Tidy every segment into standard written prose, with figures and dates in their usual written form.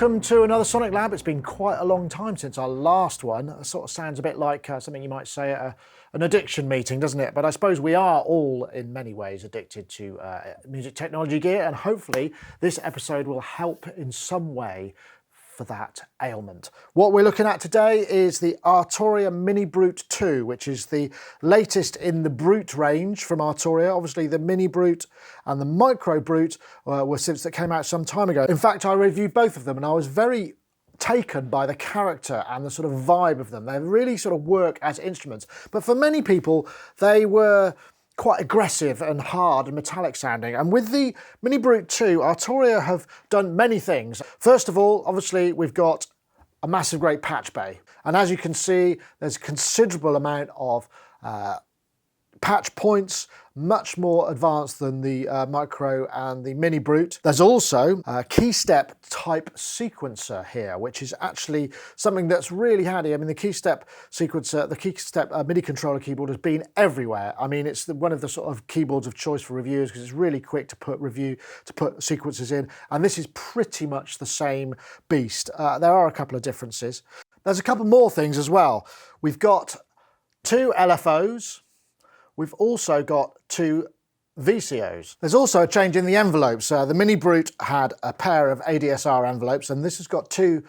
welcome to another Sonic Lab. It's been quite a long time since our last one. It sort of sounds a bit like something you might say at an addiction meeting, doesn't it? But I suppose we are all, in many ways, addicted to music technology gear, and hopefully this episode will help in some way for that ailment. What we're looking at today is the Arturia Mini Brute 2, which is the latest in the Brute range from Arturia. Obviously the Mini Brute and the Micro Brute were synths that came out some time ago. In fact, I reviewed both of them and I was very taken by the character and the sort of vibe of them. They really sort of work as instruments. But for many people, they were quite aggressive and hard and metallic sounding. And with the Mini Brute 2, Arturia have done many things. First of all, obviously, we've got a massive great patch bay. And as you can see, there's a considerable amount of patch points, much more advanced than the Micro and the Mini Brute. There's also a keystep type sequencer here, which is actually something that's really handy. I mean, the keystep sequencer, the keystep MIDI controller keyboard has been everywhere. I mean, it's one of the sort of keyboards of choice for reviewers because it's really quick to put sequences in. And this is pretty much the same beast. There are a couple of differences. There's a couple more things as well. We've got two LFOs. We've also got two VCOs. There's also a change in the envelopes. The Mini Brute had a pair of ADSR envelopes, and this has got two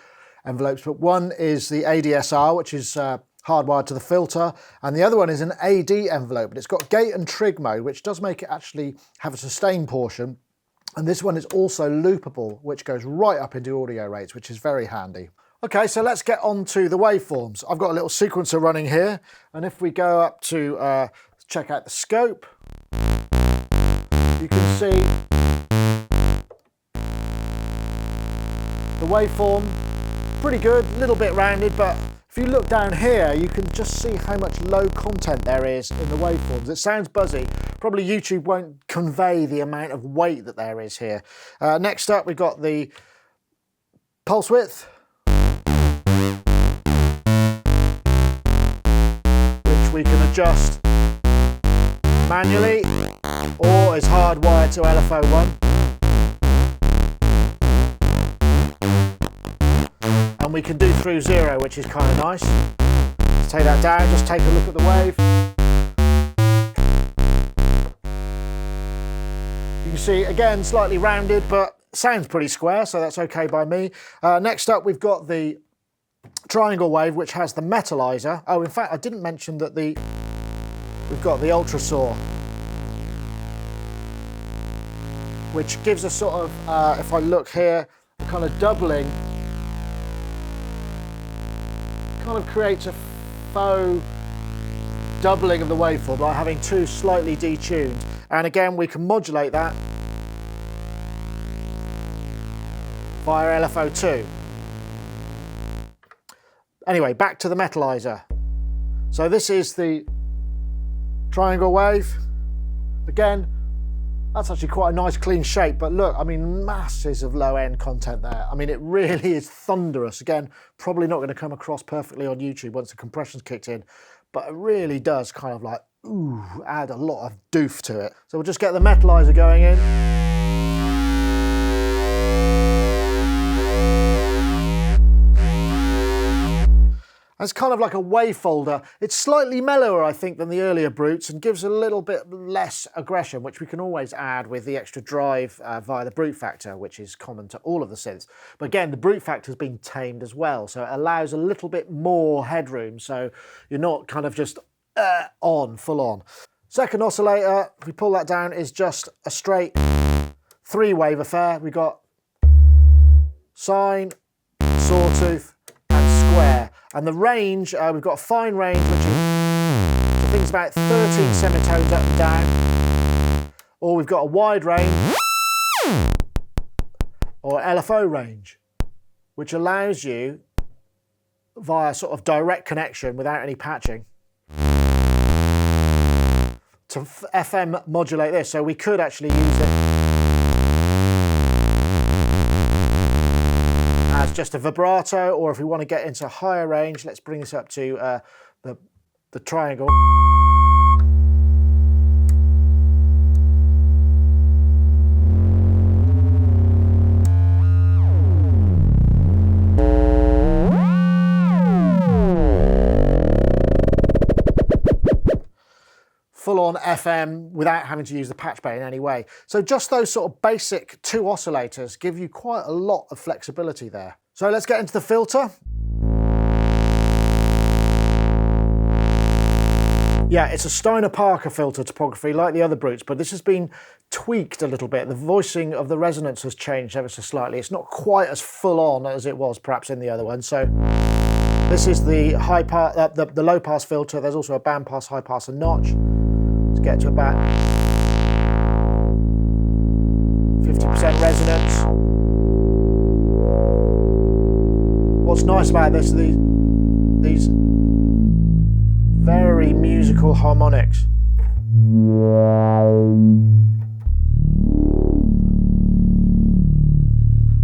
envelopes, but one is the ADSR, which is hardwired to the filter, and the other one is an AD envelope, but it's got gate and trig mode, which does make it actually have a sustain portion. And this one is also loopable, which goes right up into audio rates, which is very handy. Okay, so let's get on to the waveforms. I've got a little sequencer running here, and if we go up to check out the scope, you can see the waveform, pretty good, a little bit rounded, but if you look down here, you can just see how much low content there is in the waveforms. It sounds buzzy. Probably YouTube won't convey the amount of weight that there is here. Next up, we've got the pulse width, which we can adjust manually or is hardwired to LFO1. And we can do through zero, which is kind of nice. Let's take that down, just take a look at the wave. You can see, again, slightly rounded, but sounds pretty square, so that's okay by me. Next up, we've got the triangle wave, which has the metalizer. Oh, in fact, I didn't mention that we've got the Ultrasaw, which gives us sort of, if I look here, a kind of doubling, kind of creates a faux doubling of the waveform by having two slightly detuned. And again, we can modulate that via LFO2. Anyway, back to the metalizer. So this is the triangle wave. Again, that's actually quite a nice clean shape, but look, I mean, masses of low end content there. I mean, it really is thunderous. Again, probably not going to come across perfectly on YouTube once the compression's kicked in, but it really does kind of like, ooh, add a lot of doof to it. So we'll just get the metalizer going in. It's kind of like a wave folder. It's slightly mellower, I think, than the earlier Brutes and gives a little bit less aggression, which we can always add with the extra drive via the Brute Factor, which is common to all of the synths. But again, the Brute Factor has been tamed as well, so it allows a little bit more headroom, so you're not kind of just full on. Second oscillator, if we pull that down, is just a straight three-wave affair. We've got sine, sawtooth, and square. And the range, we've got a fine range, which is, I think it's about 13 semitones up and down. Or we've got a wide range, or LFO range, which allows you, via sort of direct connection without any patching, to FM modulate this. So we could actually use it as just a vibrato, or if we want to get into higher range, let's bring this up to the triangle. FM without having to use the patch bay in any way. So just those sort of basic 2 oscillators give you quite a lot of flexibility there. So let's get into the filter. Yeah, it's a Steiner Parker filter topography like the other Brutes, but this has been tweaked a little bit. The voicing of the resonance has changed ever so slightly. It's not quite as full on as it was perhaps in the other one. So this is the high pass, the low pass filter. There's also a band pass, high pass, and notch. Let's get to about 50% resonance. What's nice about this are these very musical harmonics.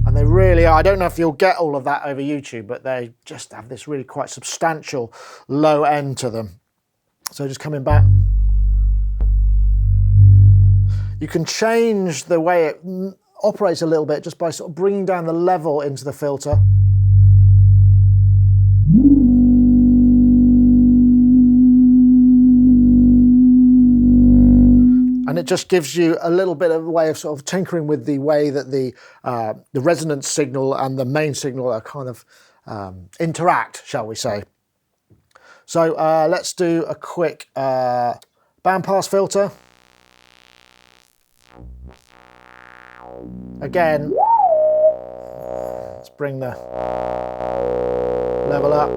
And they really are, I don't know if you'll get all of that over YouTube, but they just have this really quite substantial low end to them. So just coming back. You can change the way it operates a little bit just by sort of bringing down the level into the filter. And it just gives you a little bit of a way of sort of tinkering with the way that the resonance signal and the main signal are kind of interact, shall we say. So let's do a quick bandpass filter. Again, let's bring the level up.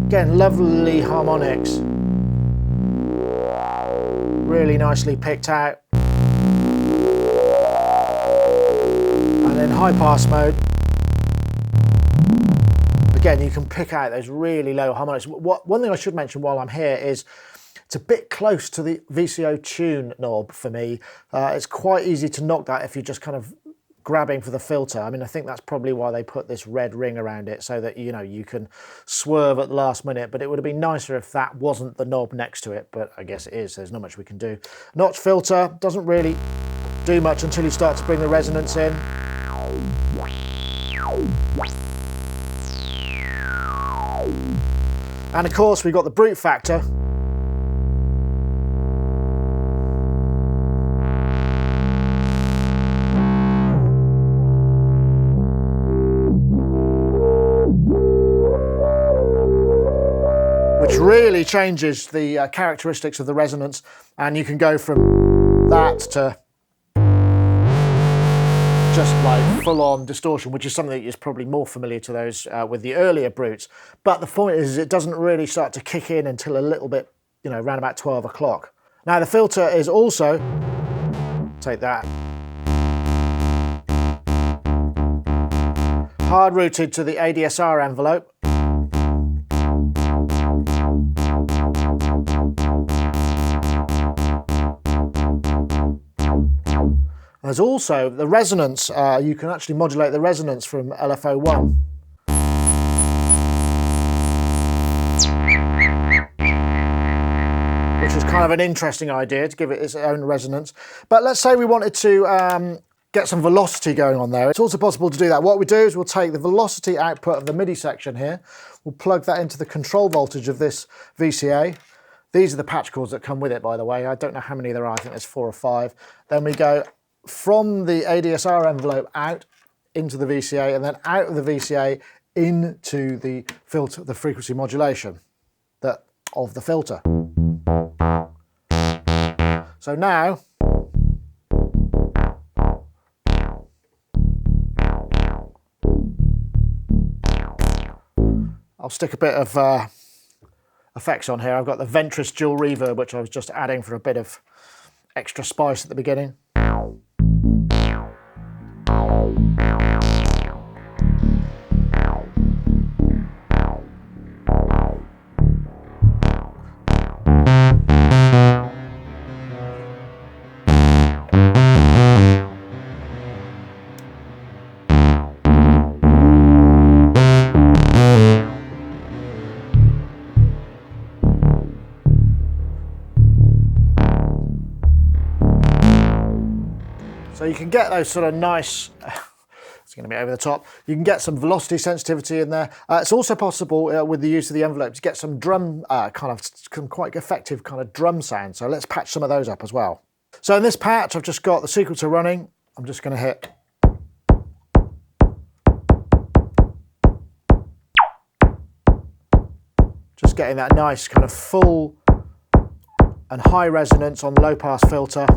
Again, lovely harmonics. Really nicely picked out. And then high pass mode. Again, you can pick out those really low harmonics. One thing I should mention while I'm here is it's a bit close to the VCO tune knob for me. It's quite easy to knock that if you're just kind of grabbing for the filter. I mean, I think that's probably why they put this red ring around it, so that, you know, you can swerve at the last minute, but it would have been nicer if that wasn't the knob next to it, but I guess it is. There's not much we can do. Notch filter doesn't really do much until you start to bring the resonance in. And of course, we've got the brute factor. Which really changes the characteristics of the resonance, and you can go from that to just like full-on distortion, which is something that is probably more familiar to those with the earlier Brutes. But the point is, it doesn't really start to kick in until a little bit, you know, around about 12 o'clock. Now the filter is also, take that, hard routed to the ADSR envelope. There's also the resonance. You can actually modulate the resonance from LFO1. Which is kind of an interesting idea, to give it its own resonance. But let's say we wanted to get some velocity going on there. It's also possible to do that. What we do is we'll take the velocity output of the MIDI section here. We'll plug that into the control voltage of this VCA. These are the patch cords that come with it, by the way. I don't know how many there are. I think there's 4 or 5. Then we go from the ADSR envelope out into the VCA, and then out of the VCA into the filter, the frequency modulation of the filter. So now I'll stick a bit of effects on here. I've got the Ventris dual reverb, which I was just adding for a bit of extra spice at the beginning. So you can get those sort of nice, I was going to be over the top. You can get some velocity sensitivity in there. It's also possible with the use of the envelope to get some drum, some quite effective kind of drum sound. So let's patch some of those up as well. So in this patch, I've just got the sequencer running. I'm just going to hit. Just getting that nice kind of full and high resonance on the low pass filter.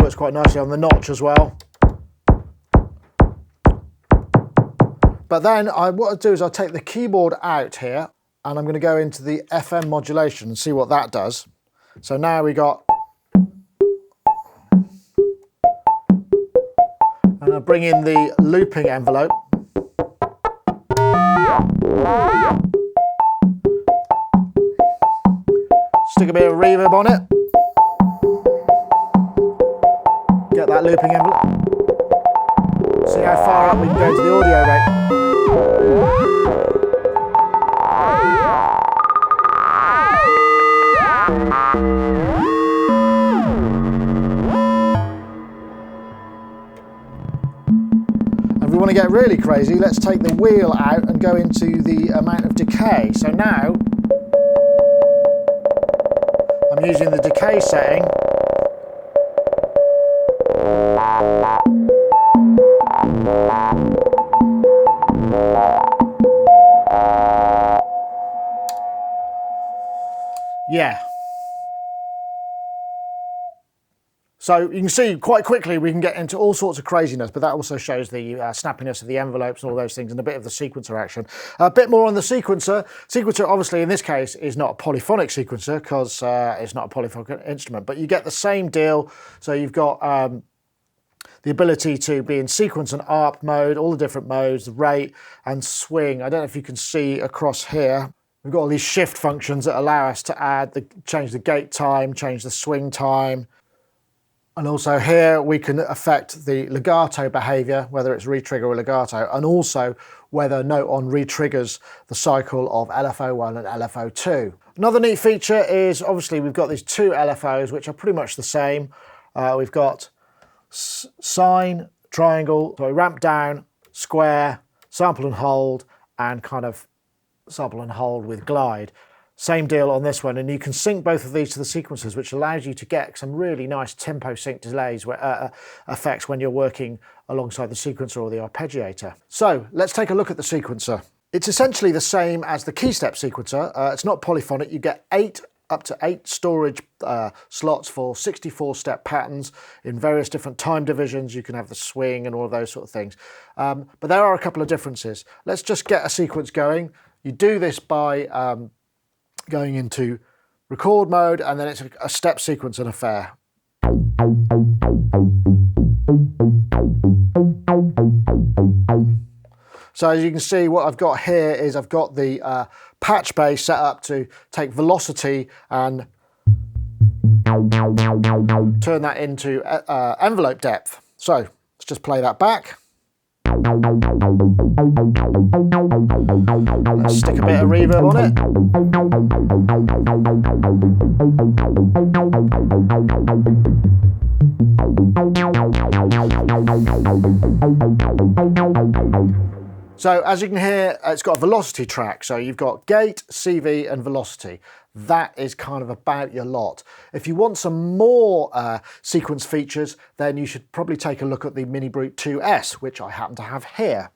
Works quite nicely on the notch as well. But then what I'll do is I'll take the keyboard out here and I'm going to go into the FM modulation and see what that does. So now we got, and I'll bring in the looping envelope. Stick a bit of reverb on it. Get that looping envelope. See how far up we can go to the audio rate. And if we want to get really crazy, let's take the wheel out and go into the amount of decay. So now I'm using the decay setting. Yeah. So you can see quite quickly we can get into all sorts of craziness, but that also shows the snappiness of the envelopes and all those things and a bit of the sequencer action. A bit more on the sequencer. Sequencer obviously in this case is not a polyphonic sequencer because it's not a polyphonic instrument, but you get the same deal. So you've got the ability to be in sequence and ARP mode, all the different modes, the rate and swing. I don't know if you can see across here. We've got all these shift functions that allow us to change the gate time, change the swing time. And also here we can affect the legato behavior, whether it's retrigger or legato, and also whether note on retriggers the cycle of LFO1 and LFO2. Another neat feature is obviously we've got these two LFOs which are pretty much the same. We've got sine, triangle, so ramp down, square, sample and hold, and kind of sample and hold with glide. Same deal on this one, and you can sync both of these to the sequencers, which allows you to get some really nice tempo sync delays effects when you're working alongside the sequencer or the arpeggiator. So let's take a look at the sequencer. It's essentially the same as the keystep sequencer. It's not polyphonic. You get up to 8 storage slots for 64-step patterns in various different time divisions. You can have the swing and all of those sort of things. But there are a couple of differences. Let's just get a sequence going. You do this by going into record mode, and then it's a step sequence and affair. So as you can see, what I've got here is I've got the patch bass set up to take velocity and turn that into envelope depth. So let's just play that back. Let's stick a bit of reverb on it. So as you can hear, it's got a velocity track. So you've got gate, CV and velocity. That is kind of about your lot. If you want some more sequence features, then you should probably take a look at the Mini Brute 2S, which I happen to have here.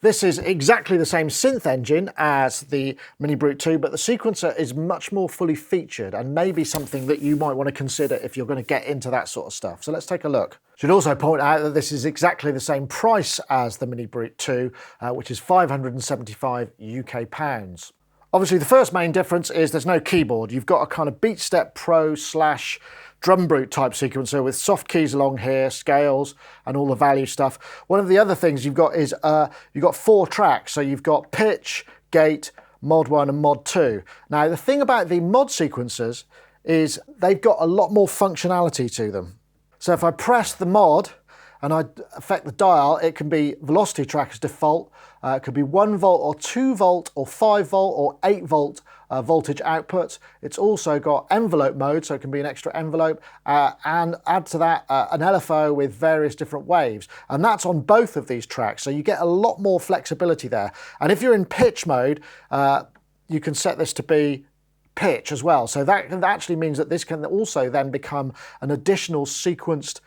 This is exactly the same synth engine as the Mini Brute 2, but the sequencer is much more fully featured and maybe something that you might want to consider if you're going to get into that sort of stuff. So let's take a look. Should also point out that this is exactly the same price as the Mini Brute 2, which is £575 UK pounds. Obviously, the first main difference is there's no keyboard. You've got a kind of Beatstep Pro / Drum Brute type sequencer with soft keys along here, scales, and all the value stuff. One of the other things you've got is you've got 4 tracks. So you've got pitch, gate, mod 1 and mod 2. Now, the thing about the mod sequencers is they've got a lot more functionality to them. So if I press the mod and I affect the dial, it can be velocity track as default. It could be 1 volt or 2 volt or 5 volt or 8 volt voltage output. It's also got envelope mode, so it can be an extra envelope, and add to that an LFO with various different waves. And that's on both of these tracks, so you get a lot more flexibility there. And if you're in pitch mode, you can set this to be pitch as well. So that actually means that this can also then become an additional sequenced,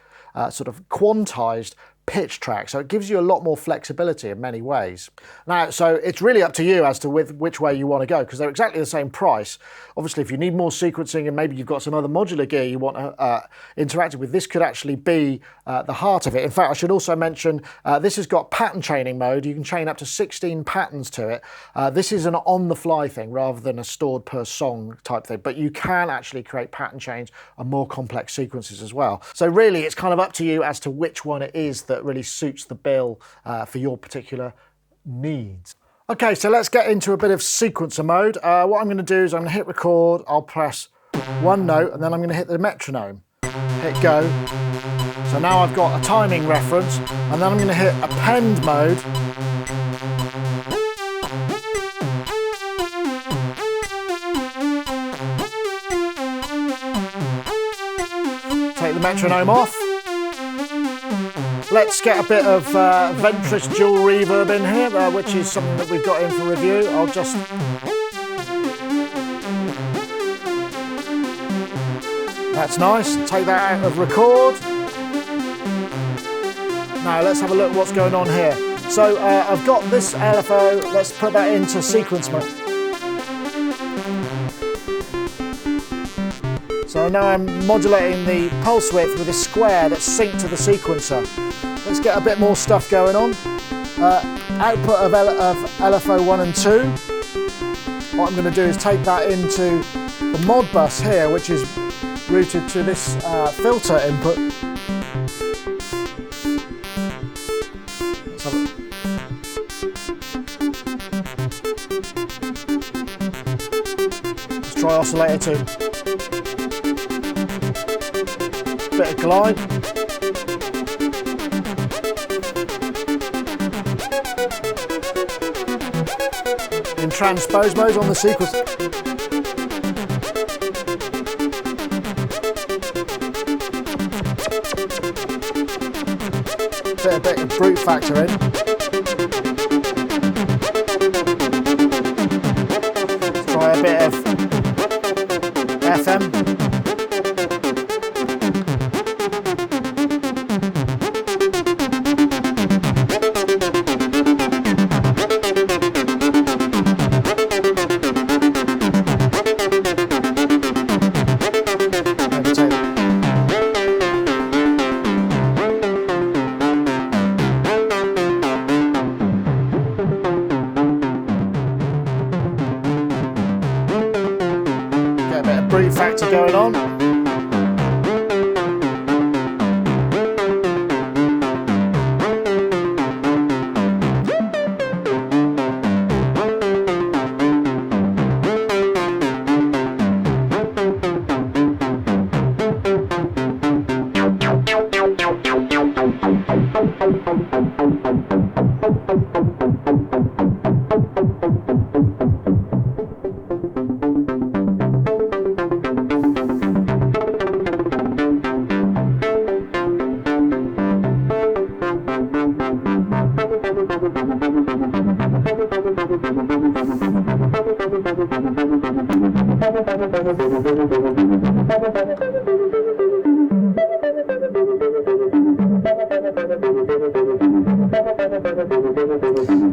sort of quantized pitch track. So it gives you a lot more flexibility in many ways. Now, so it's really up to you as to which way you want to go, because they're exactly the same price. Obviously, if you need more sequencing and maybe you've got some other modular gear you want to interact with, this could actually be the heart of it. In fact, I should also mention this has got pattern chaining mode. You can chain up to 16 patterns to it. This is an on-the-fly thing rather than a stored per song type thing, but you can actually create pattern chains and more complex sequences as well. So really, it's kind of up to you as to which one it is that really suits the bill for your particular needs. Okay, so let's get into a bit of sequencer mode. What I'm going to do is I'm going to hit record, I'll press one note, and then I'm going to hit the metronome. Hit go. So now I've got a timing reference, and then I'm going to hit append mode. Take the metronome off. Let's get a bit of Ventris dual reverb in here, which is something that we've got in for review. I'll just... That's nice. Take that out of record. Now let's have a look at what's going on here. So I've got this LFO. Let's put that into sequence mode. So now I'm modulating the pulse width with a square that's synced to the sequencer. Let's get a bit more stuff going on. Output of LFO 1 and 2. What I'm going to do is take that into the mod bus here, which is routed to this filter input. Let's try oscillator 2. Bit of glide. In transpose mode on the sequence. A bit of brute factor in. Let's try a bit of FM. Brute factor going on.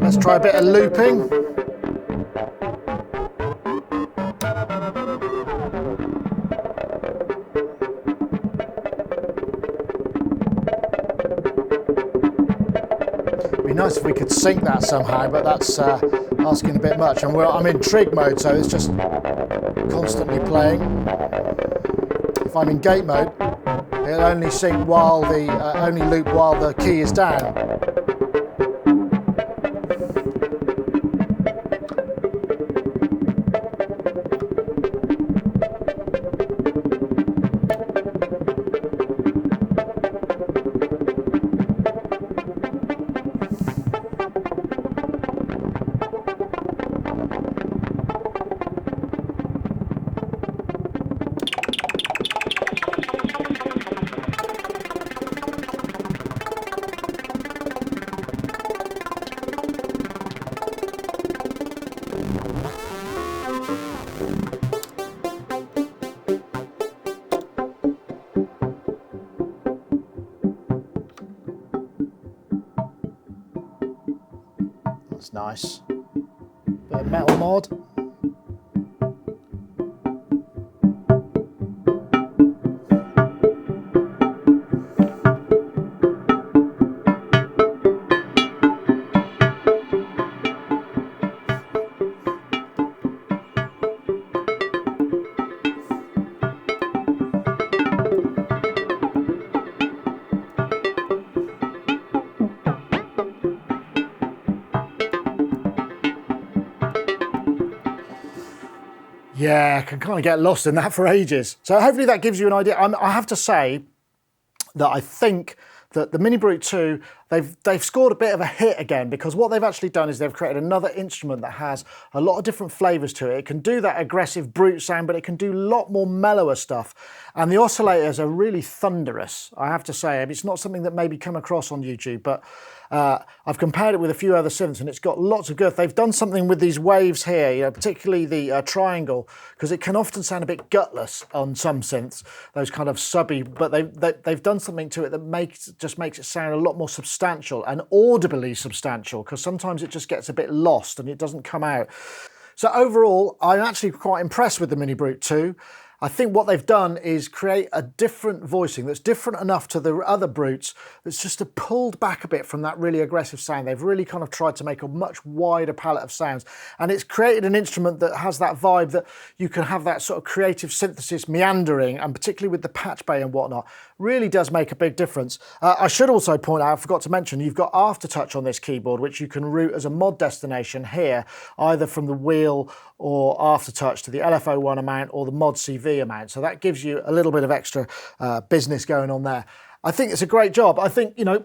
Let's try a bit of looping. It'd be nice if we could sync that somehow, but that's asking a bit much. And I'm in trig mode, so it's just constantly playing. If I'm in gate mode, it'll only sync while the only loop while the key is down. That's nice. Bit of metal mod. Yeah, can kind of get lost in that for ages. So hopefully that gives you an idea. I have to say that I think that the Mini Brute 2, they've scored a bit of a hit again, because what they've actually done is they've created another instrument that has a lot of different flavours to it. It can do that aggressive brute sound, but it can do a lot more mellower stuff. And the oscillators are really thunderous, I have to say. I mean, it's not something that maybe come across on YouTube, but I've compared it with a few other synths and it's got lots of girth. They've done something with these waves here, you know, particularly the triangle, because it can often sound a bit gutless on some synths, those kind of subby, but they've done something to it that just makes it sound a lot more substantial and audibly substantial, because sometimes it just gets a bit lost and it doesn't come out. So overall, I'm actually quite impressed with the Mini Brute 2. I think what they've done is create a different voicing that's different enough to the other Brutes that's just pulled back a bit from that really aggressive sound. They've really kind of tried to make a much wider palette of sounds, and it's created an instrument that has that vibe that you can have that sort of creative synthesis meandering, and particularly with the patch bay and whatnot, really does make a big difference. I should also point out, I forgot to mention, you've got Aftertouch on this keyboard, which you can route as a mod destination here, either from the wheel or Aftertouch to the LFO1 amount or the mod CV amount. So that gives you a little bit of extra business going on there. I think it's a great job. I think, you know,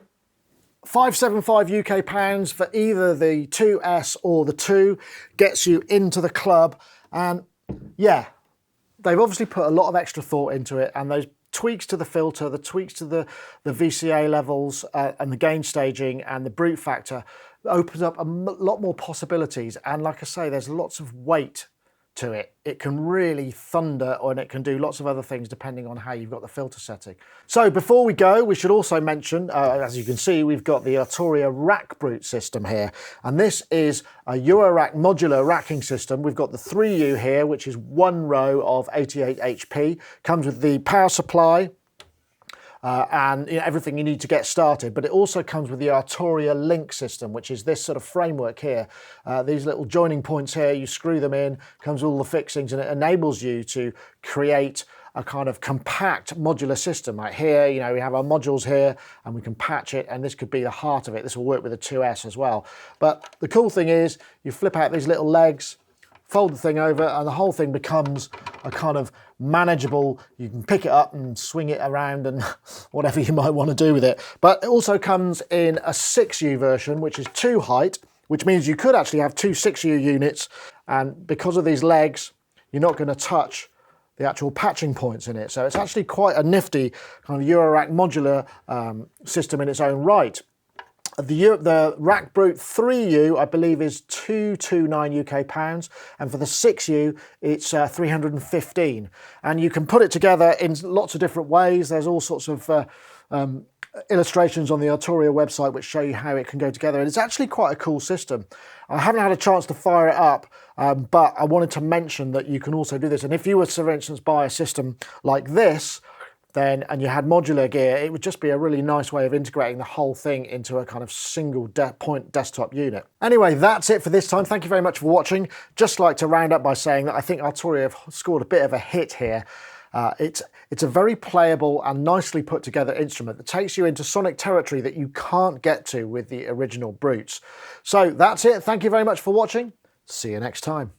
575 UK pounds for either the 2S or the 2 gets you into the club. And yeah, they've obviously put a lot of extra thought into it, and those tweaks to the filter, the tweaks to the VCA levels and the gain staging and the brute factor opens up a lot more possibilities. And like I say, there's lots of weight to it. It can really thunder, and it can do lots of other things depending on how you've got the filter setting. So before we go, we should also mention, as you can see, we've got the Arturia rack brute system here, and this is a Eurorack modular racking system. We've got the 3U here, which is one row of 88 HP, comes with the power supply, and, you know, everything you need to get started, but it also comes with the Arturia Link system, which is this sort of framework here. These little joining points here, you screw them in, comes with all the fixings, and it enables you to create a kind of compact modular system. Like here, you know, we have our modules here and we can patch it, and this could be the heart of it. This will work with the 2S as well. But the cool thing is you flip out these little legs, fold the thing over, and the whole thing becomes a kind of manageable, you can pick it up and swing it around and whatever you might want to do with it. But it also comes in a 6U version, which is 2 height, which means you could actually have 2 6U units, and because of these legs, you're not going to touch the actual patching points in it. So it's actually quite a nifty kind of Eurorack modular system in its own right. The Rack Brute 3U, I believe, is 229 UK pounds, and for the 6U, it's 315. And you can put it together in lots of different ways. There's all sorts of illustrations on the Arturia website which show you how it can go together, and it's actually quite a cool system. I haven't had a chance to fire it up, but I wanted to mention that you can also do this. And if you were to, for instance, buy a system like this, and you had modular gear, it would just be a really nice way of integrating the whole thing into a kind of single point desktop unit. Anyway, that's it for this time. Thank you very much for watching. Just like to round up by saying that I think Arturia have scored a bit of a hit here. It's a very playable and nicely put together instrument that takes you into sonic territory that you can't get to with the original Brutes. So that's it. Thank you very much for watching. See you next time.